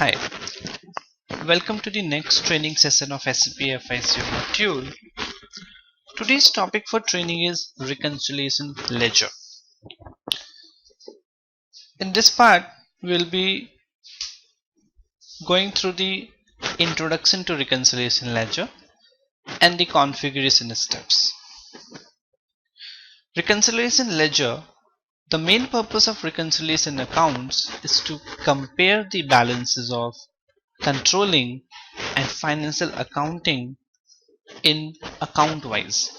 Hi, welcome to the next training session of SAP FICO module. Today's topic for training is reconciliation ledger. In this part, we'll be going through the introduction to reconciliation ledger and the configuration steps. Reconciliation ledger. The main purpose of reconciliation accounts is to compare the balances of controlling and financial accounting in account wise.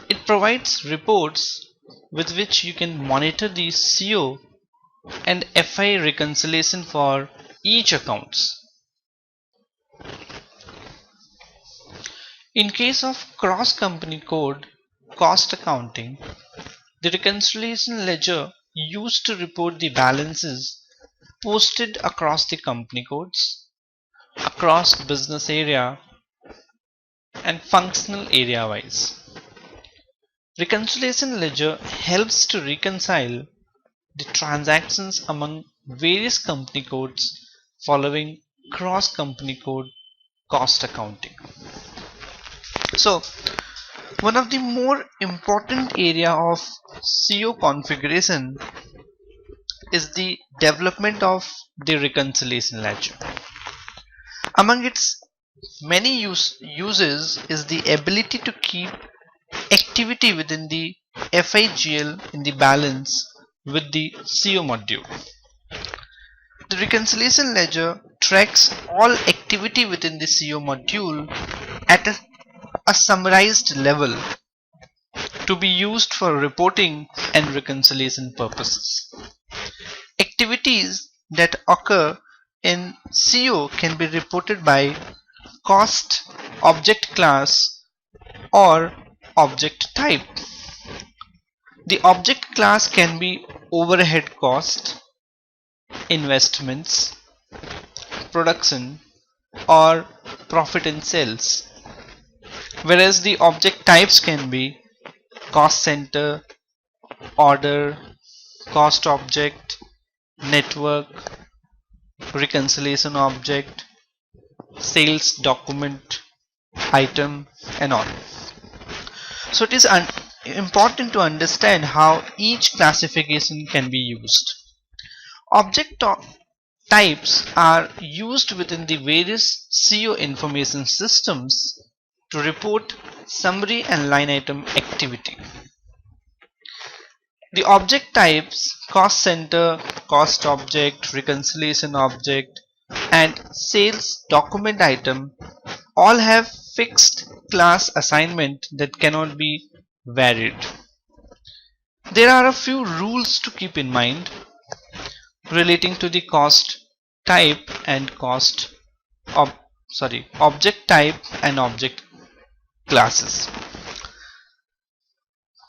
It provides reports with which you can monitor the CO and FI reconciliation for each accounts. In case of cross-company code cost accounting, the reconciliation ledger used to report the balances posted across the company codes, across business area and functional area wise. Reconciliation ledger helps to reconcile the transactions among various company codes following cross-company code cost accounting. So, one of the more important area of CO configuration is the development of the reconciliation ledger. Among its many uses is the ability to keep activity within the FIGL in the balance with the CO module. The reconciliation ledger tracks all activity within the CO module at a summarized level to be used for reporting and reconciliation purposes. Activities that occur in CO can be reported by cost, object class, or object type. The object class can be overhead cost, investments, production, or profit and sales, whereas the object types can be cost center, order, cost object, network, reconciliation object, sales document item, and all. So it is important to understand how each classification can be used. Object types are used within the various CO information systems to report summary and line item activity. The object types cost center, cost object, reconciliation object, and sales document item all have fixed class assignment that cannot be varied. There are a few rules to keep in mind relating to the cost type and object type and object classes.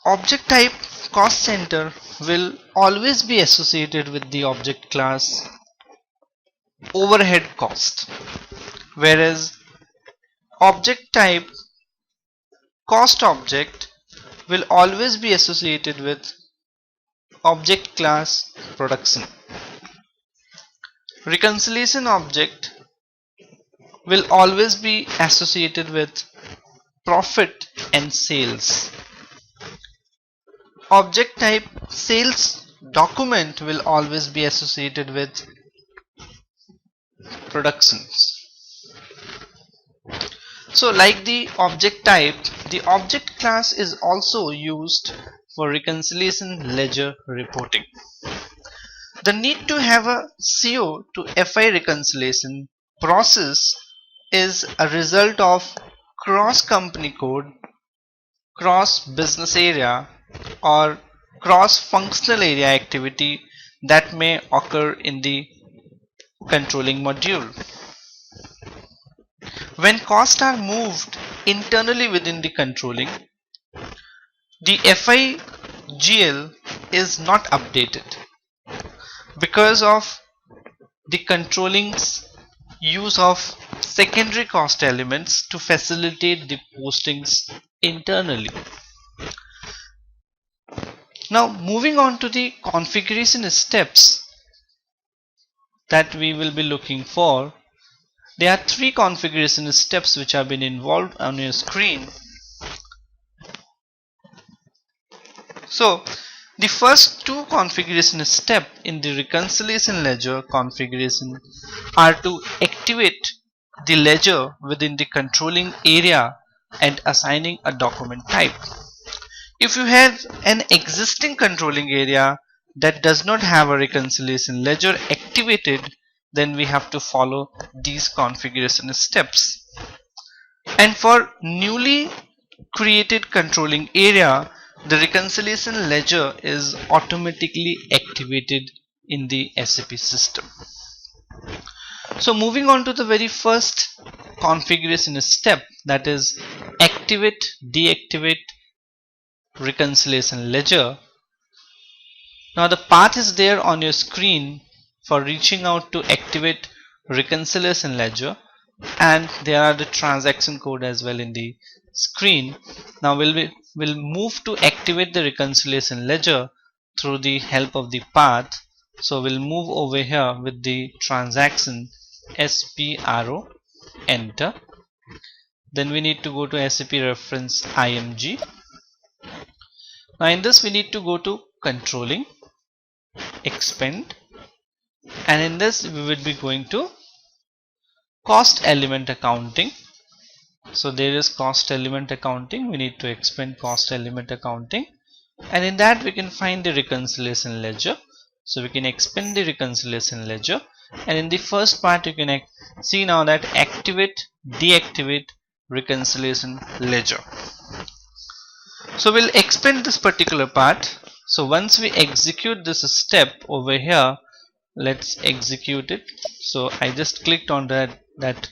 Object type cost center will always be associated with the object class overhead cost, whereas object type cost object will always be associated with object class production. Reconciliation object will always be associated with profit and sales. Object type sales document will always be associated with productions. So like the object type, the object class is also used for reconciliation ledger reporting. The need to have a CO to FI reconciliation process is a result of cross-company code, cross-business area, or cross-functional area activity that may occur in the controlling module. When costs are moved internally within the controlling, the FIGL is not updated because of the controlling's use of secondary cost elements to facilitate the postings internally. Now moving on to the configuration steps. that we will be looking for, there are three configuration steps which have been involved on your screen. So the first two configuration steps in the reconciliation ledger configuration are to activate the ledger within the controlling area and assigning a document type. If you have an existing controlling area that does not have a reconciliation ledger activated, then we have to follow these configuration steps. And for newly created controlling area, the reconciliation ledger is automatically activated in the SAP system. So moving on to the very first configuration step, that is activate, deactivate reconciliation ledger. Now the path is there on your screen for reaching out to activate reconciliation ledger, and there are the transaction code as well in the screen. Now we'll move to activate the reconciliation ledger through the help of the path. So we'll move over here with the transaction SPRO, enter. Then we need to go to SAP reference IMG. Now in this we need to go to controlling, expend, and in this we will be going to cost element accounting. So there is cost element accounting, we need to expend cost element accounting, and in that we can find the reconciliation ledger. So we can expend the reconciliation ledger, and in the first part you can see now that activate, deactivate reconciliation ledger. So we'll expend this particular part. So once we execute this step over here, let's execute it. So I just clicked on that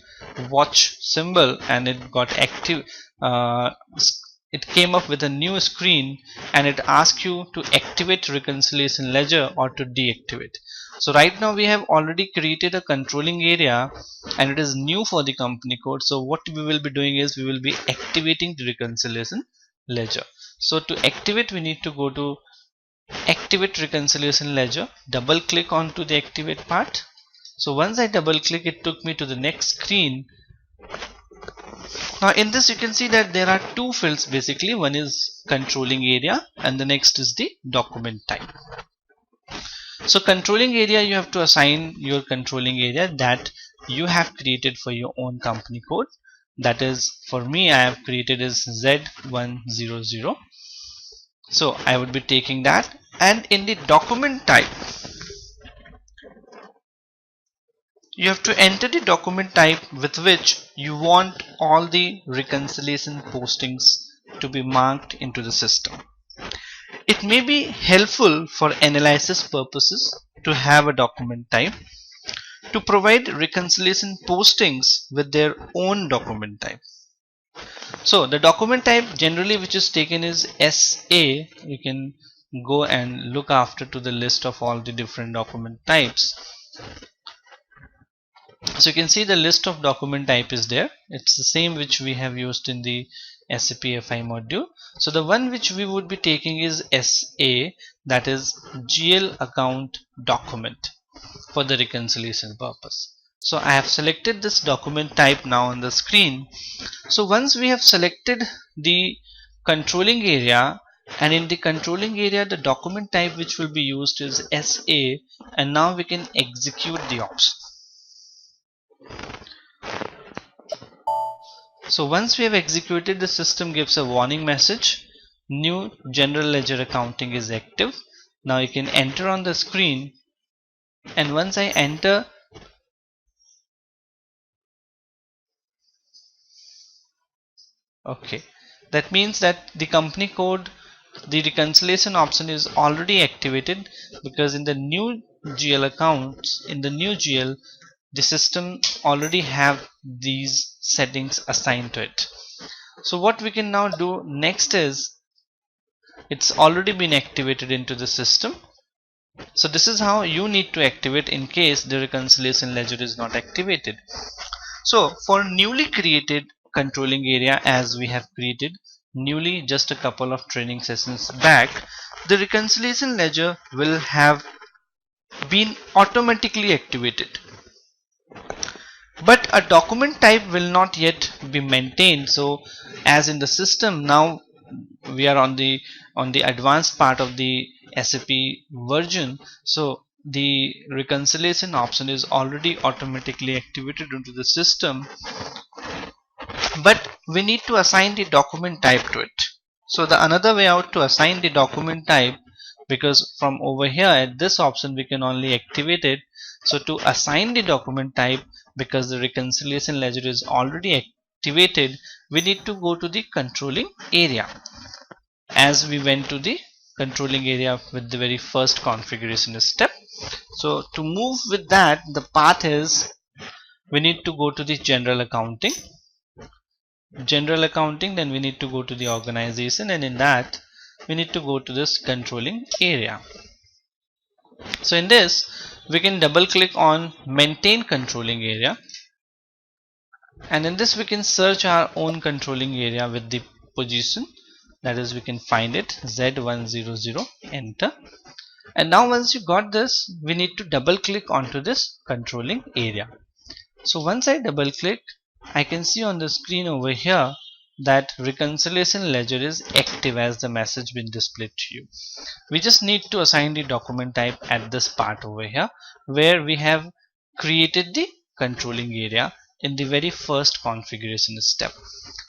watch symbol and it got active. It came up with a new screen and it asks you to activate reconciliation ledger or to deactivate. So right now we have already created a controlling area and it is new for the company code. So what we will be doing is we will be activating the reconciliation ledger. So to activate we need to go to activate reconciliation ledger, double click onto the activate part. So once I double click, it took me to the next screen. Now in this you can see that there are two fields basically. One is controlling area and the next is the document type. So controlling area, you have to assign your controlling area that you have created for your own company code. That is, for me I have created is Z100. So I would be taking that, and in the document type you have to enter the document type with which you want all the reconciliation postings to be marked into the system. It may be helpful for analysis purposes to have a document type to provide reconciliation postings with their own document type. So the document type generally which is taken is SA. You can go and look after to the list of all the different document types. So you can see the list of document type is there. It's the same which we have used in the SAP FI module. So the one which we would be taking is SA, that is GL account document for the reconciliation purpose. So I have selected this document type now on the screen. So once we have selected the controlling area, and in the controlling area the document type which will be used is SA, and now we can execute the option. So once we have executed, the system gives a warning message, new general ledger accounting is active. Now you can enter on the screen, and once I enter, okay, that means that the company code, the reconciliation option is already activated, because in the new GL accounts, in the new GL, the system already have these settings assigned to it. So what we can now do next is, it's already been activated into the system. So this is how you need to activate in case the reconciliation ledger is not activated. So for newly created controlling area, as we have created newly just a couple of training sessions back, the reconciliation ledger will have been automatically activated, but a document type will not yet be maintained. So as in the system now, we are on the advanced part of the SAP version, so the reconciliation option is already automatically activated into the system, but we need to assign the document type to it. So the another way out to assign the document type, because from over here at this option we can only activate it, so to assign the document type, because the reconciliation ledger is already activated, we need to go to the controlling area, as we went to the controlling area with the very first configuration step. So to move with that, the path is we need to go to the general accounting, then we need to go to the organization, and in that we need to go to this controlling area. So in this we can double click on maintain controlling area, and in this we can search our own controlling area with the position, that is we can find it Z100, enter. And now once you got this, we need to double click onto this controlling area. So once I double click, I can see on the screen over here that reconciliation ledger is active as the message been displayed to you. We just need to assign the document type at this part over here, where we have created the controlling area in the very first configuration step.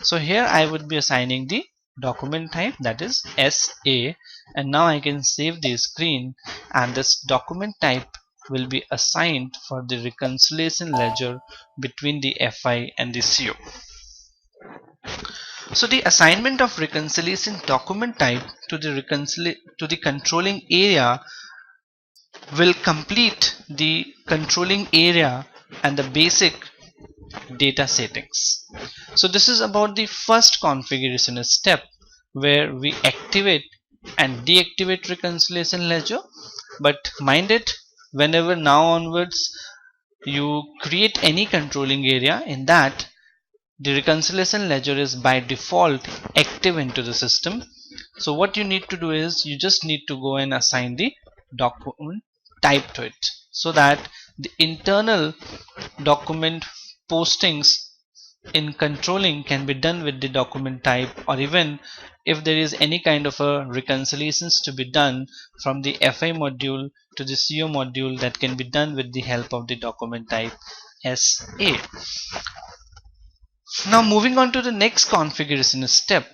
So here I would be assigning the document type, that is SA, and now I can save the screen, and this document type will be assigned for the reconciliation ledger between the FI and the CO. So the assignment of reconciliation document type to the controlling area will complete the controlling area and the basic data settings. So this is about the first configuration step, where we activate and deactivate reconciliation ledger. But mind it, whenever now onwards you create any controlling area, in that the reconciliation ledger is by default active into the system. So what you need to do is you just need to go and assign the document type to it, so that the internal document postings in controlling can be done with the document type, or even if there is any kind of a reconciliations to be done from the FI module to the CO module, that can be done with the help of the document type SA. Now moving on to the next configuration step,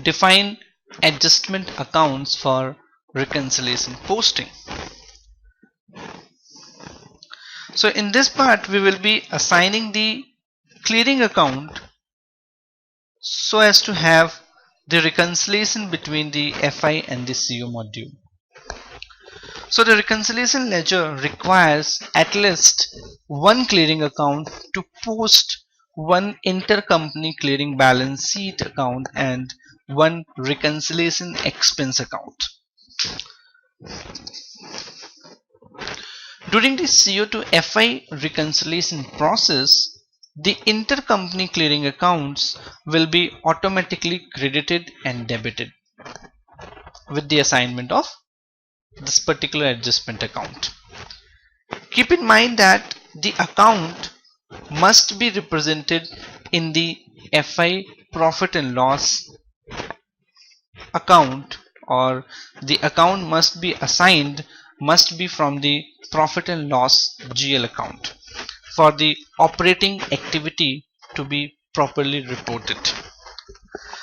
define adjustment accounts for reconciliation posting. So in this part we will be assigning the clearing account so as to have the reconciliation between the FI and the CO module. So the reconciliation ledger requires at least one clearing account to post one intercompany clearing balance sheet account and one reconciliation expense account. During the CO to FI reconciliation process, the intercompany clearing accounts will be automatically credited and debited with the assignment of this particular adjustment account. Keep in mind that the account must be represented in the FI profit and loss account, or the account must be assigned, must be from the profit and loss GL account for the operating activity to be properly reported.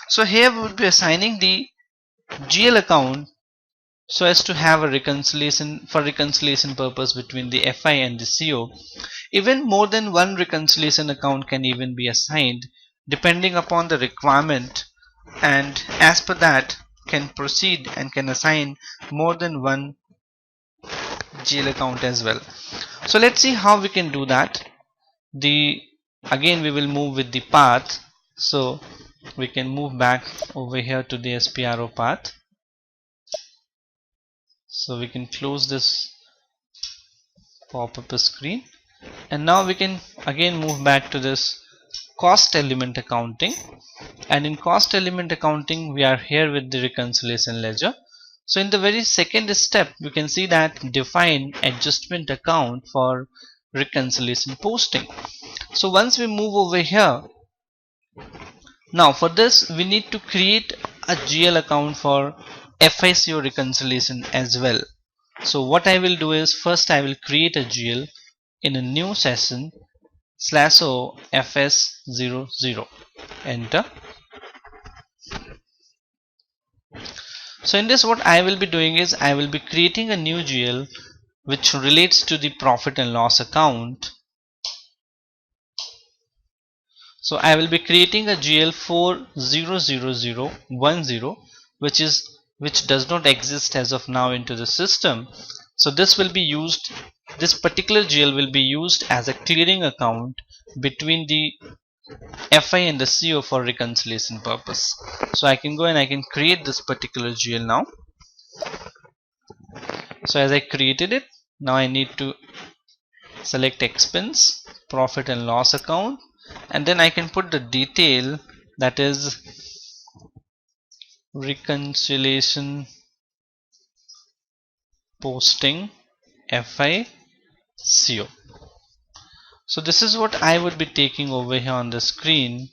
So here we will be assigning the GL account so as to have a reconciliation for reconciliation purpose between the FI and the CO. Even more than one reconciliation account can even be assigned depending upon the requirement, and as per that can proceed and can assign more than one GL account as well. So let's see how we can do that. Again we will move with the path, so we can move back over here to the SPRO path. So we can close this pop-up screen, and now we can again move back to this cost element accounting, and in cost element accounting we are here with the reconciliation ledger. So in the very second step, we can see that define adjustment account for reconciliation posting. So once we move over here, now for this we need to create a GL account for FICO reconciliation as well. So what I will do is, first I will create a GL in a new session /o fs00, enter. So in this, what I will be doing is, I will be creating a new GL which relates to the profit and loss account. So I will be creating a GL 400010, which does not exist as of now into the system. So this will be used, this particular GL will be used as a clearing account between the FI and the CO for reconciliation purpose. So I can go and I can create this particular GL now. So as I created it, now I need to select expense, profit and loss account, and then I can put the detail, that is reconciliation posting FICO. So this is what I would be taking over here on the screen.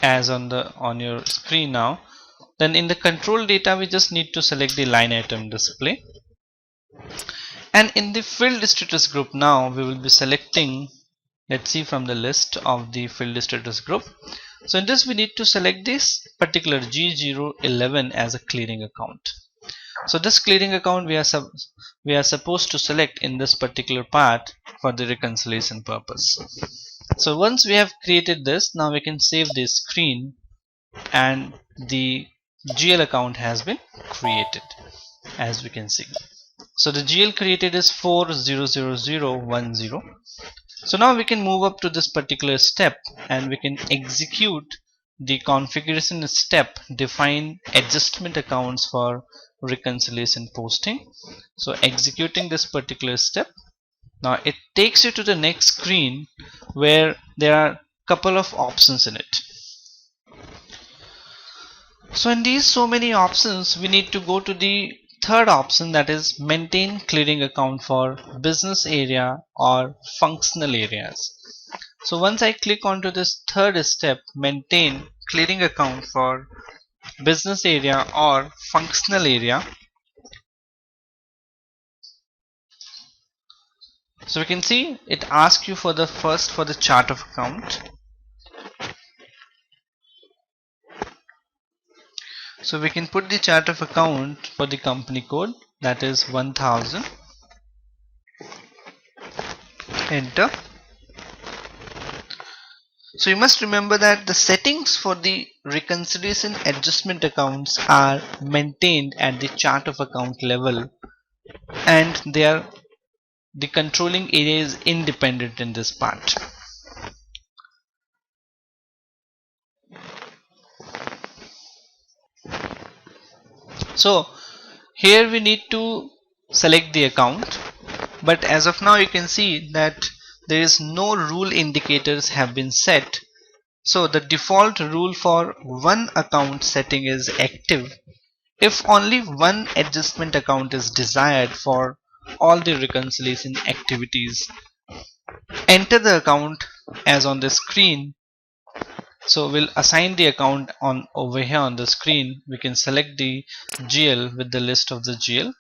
As on your screen now. Then in the control data, we just need to select the line item display. And in the field status group, now we will be selecting, let's see from the list of the field status group. So in this, we need to select this particular G011 as a clearing account. So this clearing account we are supposed to select in this particular part for the reconciliation purpose. So once we have created this, now we can save this screen and the GL account has been created, as we can see. So the GL created is 400010. So now we can move up to this particular step and we can execute the configuration step, define adjustment accounts for reconciliation posting. So executing this particular step, now it takes you to the next screen where there are a couple of options in it. So in these so many options, we need to go to the third option, that is maintain clearing account for business area or functional areas. So once I click onto this third step, maintain clearing account for business area or functional area, so we can see it asks you for the chart of account. So we can put the chart of account for the company code, that is 1000, enter. So you must remember that the settings for the reconciliation adjustment accounts are maintained at the chart of account level, and the controlling area is independent in this part. So here we need to select the account, but as of now you can see that there is no rule indicators have been set. So the default rule for one account setting is active if only one adjustment account is desired for all the reconciliation activities. Enter the account as on the screen. So we'll assign the account on over here on the screen. We can select the GL with the list of the GL,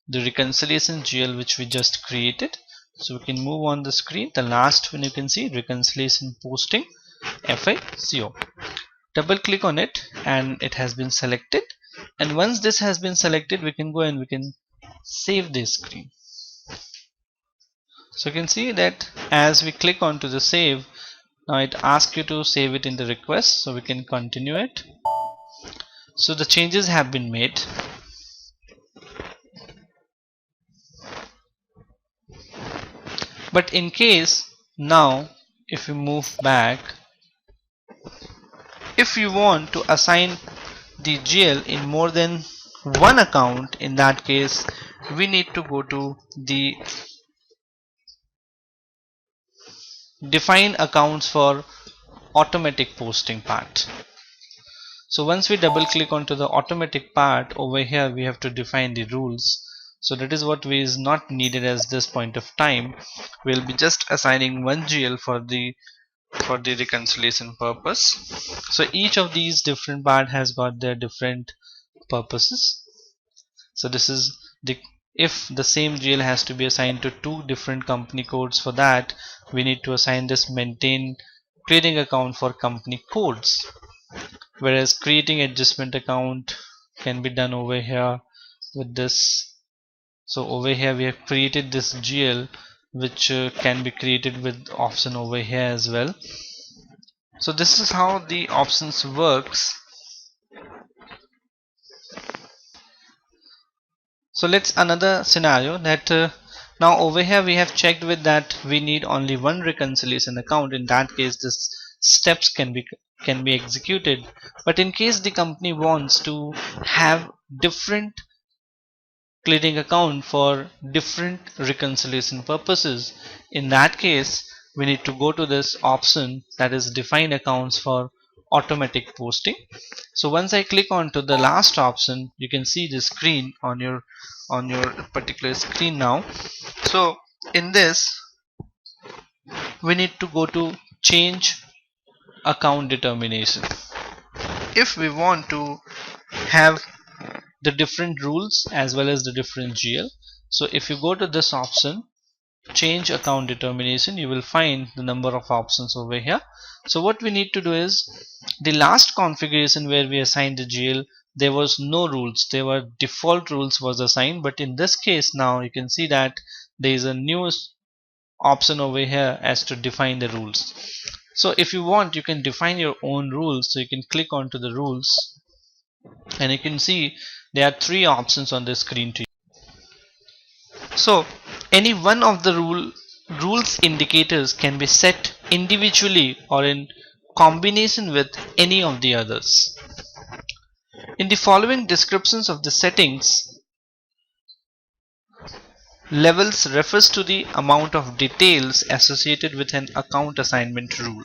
the reconciliation GL which we just created. So we can move on the screen. The last one you can see, reconciliation posting FICO. Double click on it and it has been selected. And once this has been selected, we can go and we can save this screen. So you can see that as we click onto the save, now it asks you to save it in the request, so we can continue it. So the changes have been made. But in case now, if we move back, if you want to assign the GL in more than one account, in that case we need to go to the define accounts for automatic posting part. So once we double click onto the automatic part, over here we have to define the rules. So that is what is not needed at this point of time. We'll be just assigning one GL for the reconciliation purpose. So each of these different part has got their different purposes. So this is the, if the same GL has to be assigned to two different company codes, for that we need to assign this maintain clearing account for company codes, whereas creating adjustment account can be done over here with this. So over here we have created this GL which can be created with option over here as well. So this is how the options works. So let's another scenario that now over here we have checked with that we need only one reconciliation account. In that case this steps can be executed, but in case the company wants to have different clearing account for different reconciliation purposes, in that case we need to go to this option that is define accounts for automatic posting. So once I click on to the last option, you can see the screen on your particular screen now. So in this we need to go to change account determination. If we want to have the different rules as well as the different GL, so if you go to this option change account determination, you will find the number of options over here. So what we need to do is, the last configuration where we assigned the GL, there was no rules, there were default rules was assigned, but in this case now you can see that there is a new option over here as to define the rules. So if you want, you can define your own rules. So you can click onto the rules and you can see there are three options on the screen to you. So any one of the rules indicators can be set individually or in combination with any of the others. In the following descriptions of the settings, levels refers to the amount of details associated with an account assignment rule.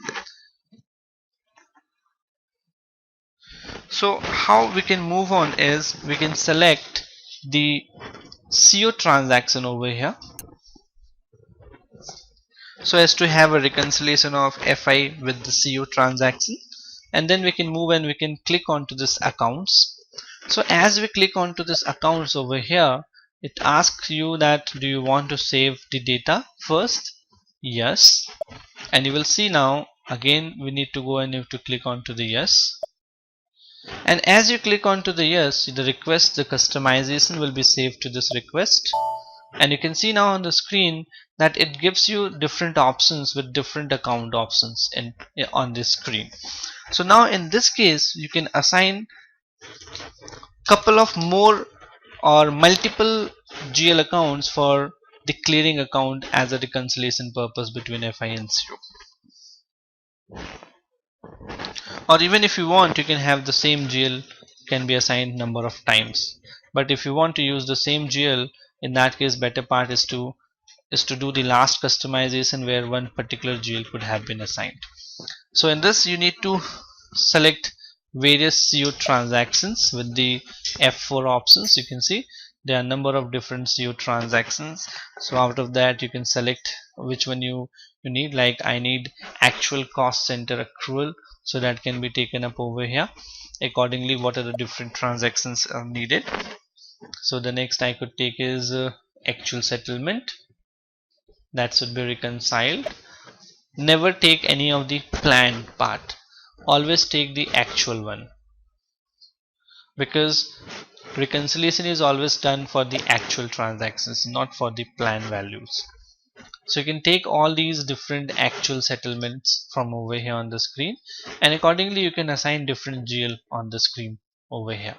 So how we can move on is we can select the CO transaction over here, so as to have a reconciliation of FI with the CO transaction, and then we can move and we can click onto this accounts. So as we click onto this accounts over here, it asks you that do you want to save the data first? Yes. And you will see now again we need to go and you have to click onto the yes. And as you click onto the yes, the request, the customization will be saved to this request. And you can see now on the screen that it gives you different options with different account options on this screen. So now in this case you can assign couple of more or multiple GL accounts for the clearing account as a reconciliation purpose between FI and CO. Or even if you want, you can have the same GL can be assigned number of times. But if you want to use the same GL, in that case better part is to do the last customization where one particular GL could have been assigned. So in this you need to select various CO transactions with the F4 options. You can see there are a number of different CO transactions. So out of that you can select which one you need. Like I need actual cost center accrual, so that can be taken up over here. Accordingly, what are the different transactions are needed. So the next I could take is actual settlement, that should be reconciled. Never take any of the planned part, always take the actual one, because reconciliation is always done for the actual transactions, not for the planned values. So you can take all these different actual settlements from over here on the screen, and accordingly you can assign different GL on the screen over here.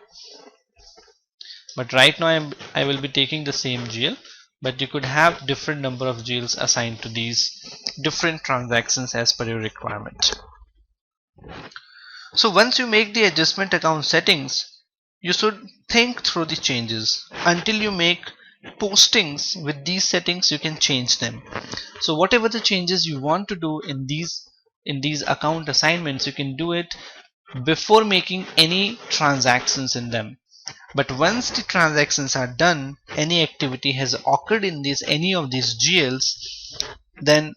But right now I will be taking the same GL, but you could have different number of GLs assigned to these different transactions as per your requirement. So once you make the adjustment account settings, you should think through the changes. Until you make postings with these settings, you can change them. So whatever the changes you want to do in in these account assignments, you can do it before making any transactions in them. But once the transactions are done, any activity has occurred in any of these GLs, then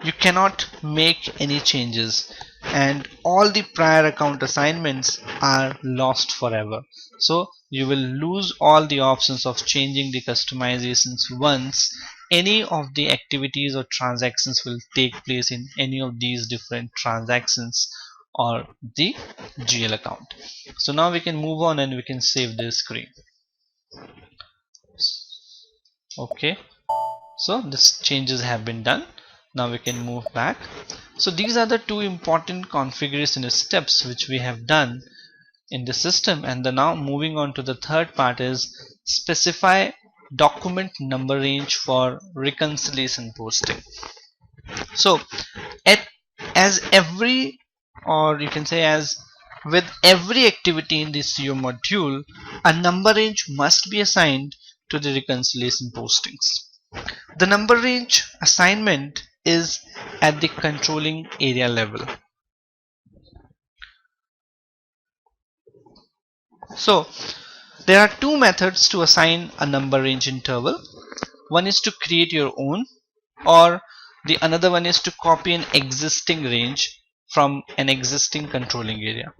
you cannot make any changes, and all the prior account assignments are lost forever. So you will lose all the options of changing the customizations once any of the activities or transactions will take place in any of these different transactions or the GL account. So now we can move on and we can save this screen. Okay, so this changes have been done. Now we can move back. So these are the two important configuration steps which we have done in the system, and now moving on to the third part is specify document number range for reconciliation posting. So as every, or you can say as with every activity in the CO module, a number range must be assigned to the reconciliation postings. The number range assignment is at the controlling area level. So there are two methods to assign a number range interval. One is to create your own, or the another one is to copy an existing range from an existing controlling area.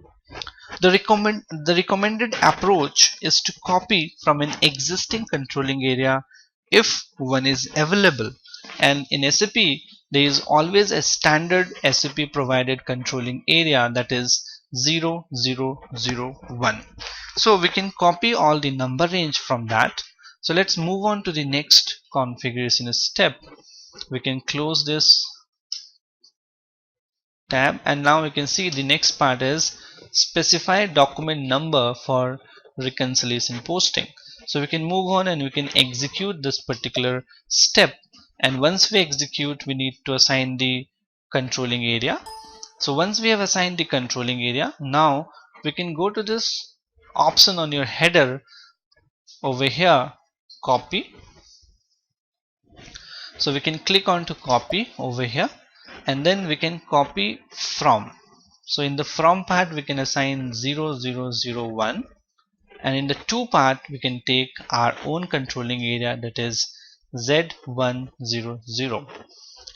The recommended approach is to copy from an existing controlling area if one is available, and in SAP there is always a standard SAP provided controlling area, that is 0001. So we can copy all the number range from that. So let's move on to the next configuration step. We can close this tab, and now we can see the next part is specify document number for reconciliation posting. So we can move on and we can execute this particular step, and once we execute, we need to assign the controlling area. So once we have assigned the controlling area, now we can go to this option on your header over here, copy. So we can click on to copy over here, and then we can copy from. So in the from part we can assign 0001, and in the to part we can take our own controlling area, that is Z100,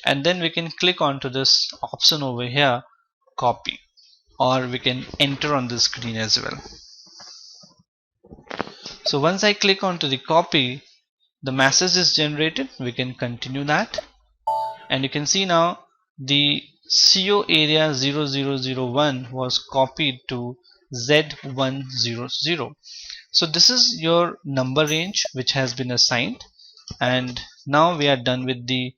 and then we can click on to this option over here, copy, or we can enter on the screen as well. So once I click on to the copy, the message is generated. We can continue that, and you can see now the CO area 0001 was copied to Z100. So this is your number range which has been assigned, and now we are done with the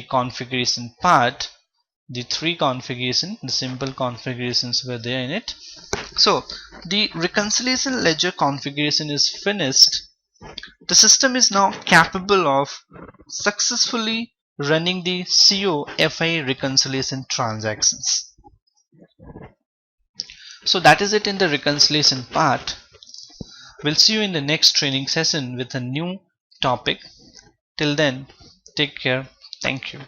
configuration part. The three configuration, the simple configurations were there in it. So the reconciliation ledger configuration is finished. The system is now capable of successfully running the CO FI reconciliation transactions. So that is it in the reconciliation part. We'll see you in the next training session with a new topic. Till then, take care. Thank you.